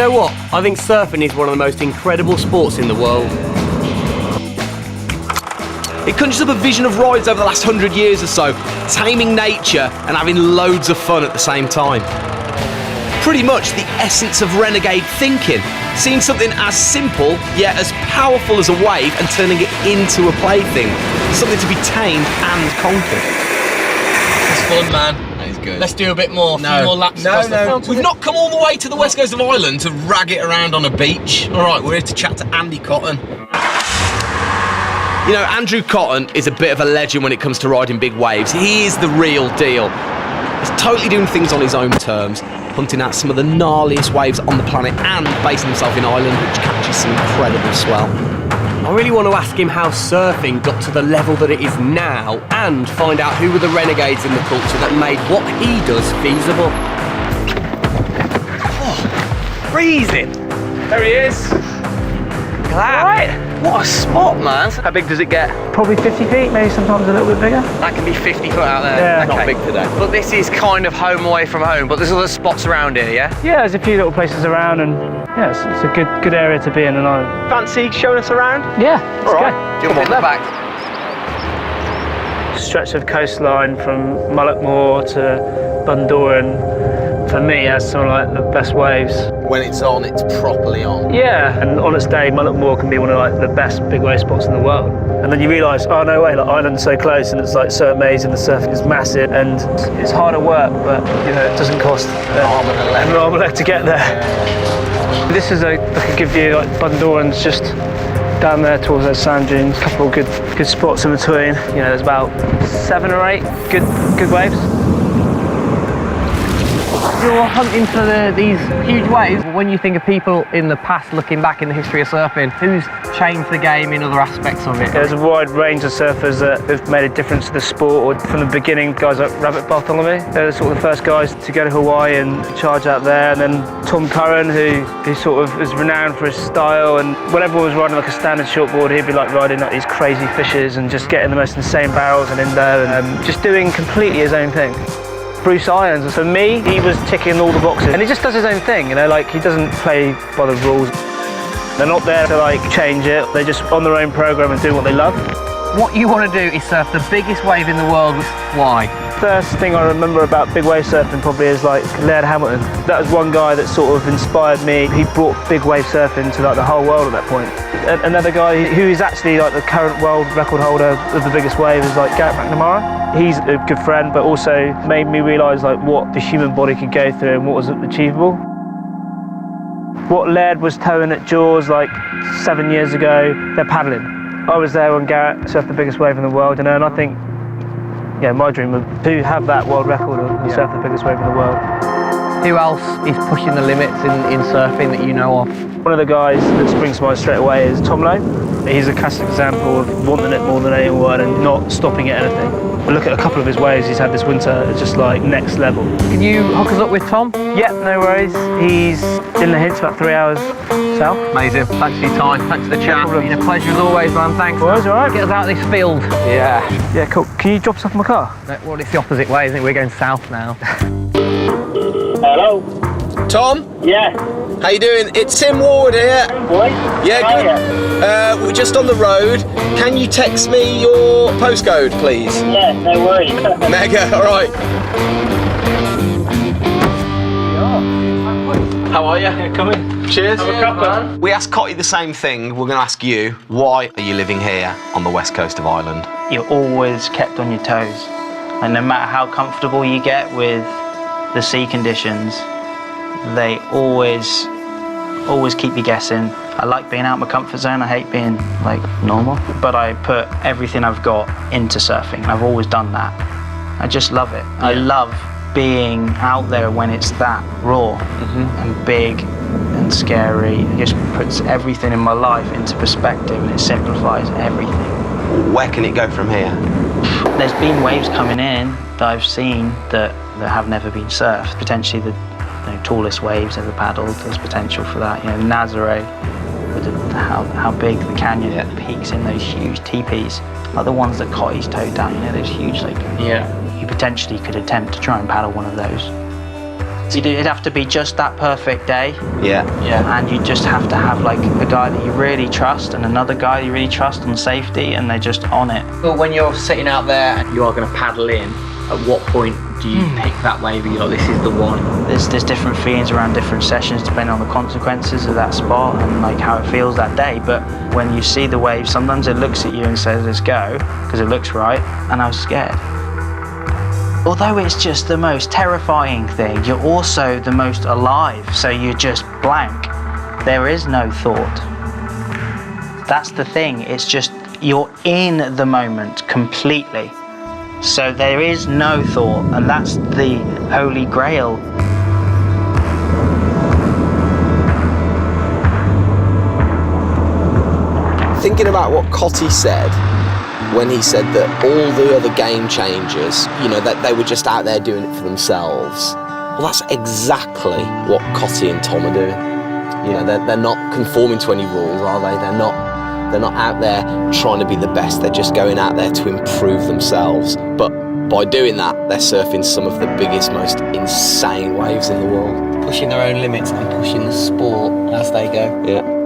know what? I think surfing is one of the most incredible sports in the world. It conjures up a vision of rides over the last 100 years or so, taming nature and having loads of fun at the same time. Pretty much the essence of Renegade thinking, seeing something as simple yet as powerful as a wave and turning it into a plaything, something to be tamed and conquered. It's fun, man. That is good. Let's do a bit more, a few more laps. No. We've not come all the way to the west coast of Ireland to rag it around on a beach. All right, we're here to chat to Andy Cotton. You know, Andrew Cotton is a bit of a legend when it comes to riding big waves. He is the real deal. He's totally doing things on his own terms, hunting out some of the gnarliest waves on the planet and basing himself in Ireland, which catches some incredible swell. I really want to ask him how surfing got to the level that it is now and find out who were the renegades in the culture that made what he does feasible. Oh, freezing. There he is. Right. What a spot, man. How big does it get? Probably 50 feet, maybe sometimes a little bit bigger. That can be 50 foot out there. Yeah. Okay. Not big today. But this is kind of home away from home, but there's other spots around here, yeah? Yeah, there's a few little places around, and yeah, it's a good area to be in. And Fancy showing us around? yeah, let's All right. go. Jump on the back. Stretch of coastline from Mullaghmore to Bundoran. For me, that's sort of like the best waves. When it's on, it's properly on. Yeah, and on its day, Mullaghmore can be one of like the best big wave spots in the world. And then you realise, oh no way, like Ireland's so close, and it's like so amazing. The surfing is massive, and it's harder work, but you know it doesn't cost an arm and a leg to get there. Yeah. This is like a good view. Like Bundoran's just down there towards those sand dunes. A couple of good spots in between. You know, there's about 7 or 8 good waves. You're hunting for these huge waves. When you think of people in the past looking back in the history of surfing, who's changed the game in other aspects of it? There's a wide range of surfers that have made a difference to the sport. Or from the beginning, guys like Rabbit Bartholomew, they're sort of the first guys to go to Hawaii and charge out there. And then Tom Curran, who sort of is renowned for his style. And when everyone was riding like a standard shortboard, he'd be like riding like these crazy fishes and just getting the most insane barrels and in there and just doing completely his own thing. Bruce Irons, and for me, he was ticking all the boxes, and he just does his own thing, you know, like he doesn't play by the rules. They're not there to like change it, they're just on their own program and doing what they love. What you want to do is surf the biggest wave in the world. Why? First thing I remember about big wave surfing probably is like Laird Hamilton. That was one guy that sort of inspired me. He brought big wave surfing to like the whole world at that point. Another guy who is actually like the current world record holder of the biggest wave is like Garrett McNamara. He's a good friend, but also made me realise like what the human body could go through and what was achievable. What Laird was towing at Jaws like 7 years ago, they're paddling. I was there when Garrett surfed the biggest wave in the world, you know, and I think, yeah, my dream was to have that world record and surf the biggest wave in the world. Who else is pushing the limits in surfing that you know of? One of the guys that springs to mind straight away is Tom Lowe. He's a classic example of wanting it more than anyone and not stopping at anything. Look at a couple of his waves he's had this winter, it's just like next level. Can you hook us up with Tom? Yeah, no worries. He's in the Hints, about 3 hours south. Amazing. Thanks for your time. Thanks for the chat. It's been a pleasure as always, man. Thanks. Well, it's all right. Get us out of this field. Yeah, cool. Can you drop us off in my car? Well, it's the opposite way, isn't it? We're going south now. Hello. Tom? Yeah. How you doing? It's Tim Warwood here. Boy. Yeah, good. We're just on the road. Can you text me your postcode, please? Yeah, no worries. Mega, all right. How are you? Yeah, come in. Cheers. Have a cuppa. We asked Cotty the same thing. We're going to ask you, why are you living here on the west coast of Ireland? You're always kept on your toes. And no matter how comfortable you get with the sea conditions, they always keep you guessing. I like being out of my comfort zone. I hate being like normal, but I put everything I've got into surfing. I've always done that. I just love it. Yeah. I love being out there when it's that raw and big and scary. It just puts everything in my life into perspective and it simplifies everything. Where can it go from here? There's been waves coming in that I've seen that have never been surfed. Potentially the tallest waves ever paddled. There's potential for that. You know, Nazare, with how big the canyon peaks in those huge teepees, like the ones that Cotty's towed down. You know, those huge, like, you potentially could attempt to try and paddle one of those. It'd have to be just that perfect day. Yeah. And you just have to have like a guy that you really trust and another guy you really trust on safety, and they're just on it. But when you're sitting out there and you are going to paddle in, at what point do you pick that wave and you're like, this is the one? There's different feelings around different sessions depending on the consequences of that spot and like how it feels that day. But when you see the wave, sometimes it looks at you and says, let's go, because it looks right, and I was scared. Although it's just the most terrifying thing, you're also the most alive, so you're just blank. There is no thought. That's the thing, it's just you're in the moment completely. So there is no thought, and that's the holy grail. Thinking about what Cotty said, when he said that all the other game changers, that they were just out there doing it for themselves. Well, that's exactly what Cotty and Tom are doing. They're not conforming to any rules, are they? They're not out there trying to be the best. They're just going out there to improve themselves. But by doing that, they're surfing some of the biggest, most insane waves in the world. Pushing their own limits and pushing the sport as they go. Yeah.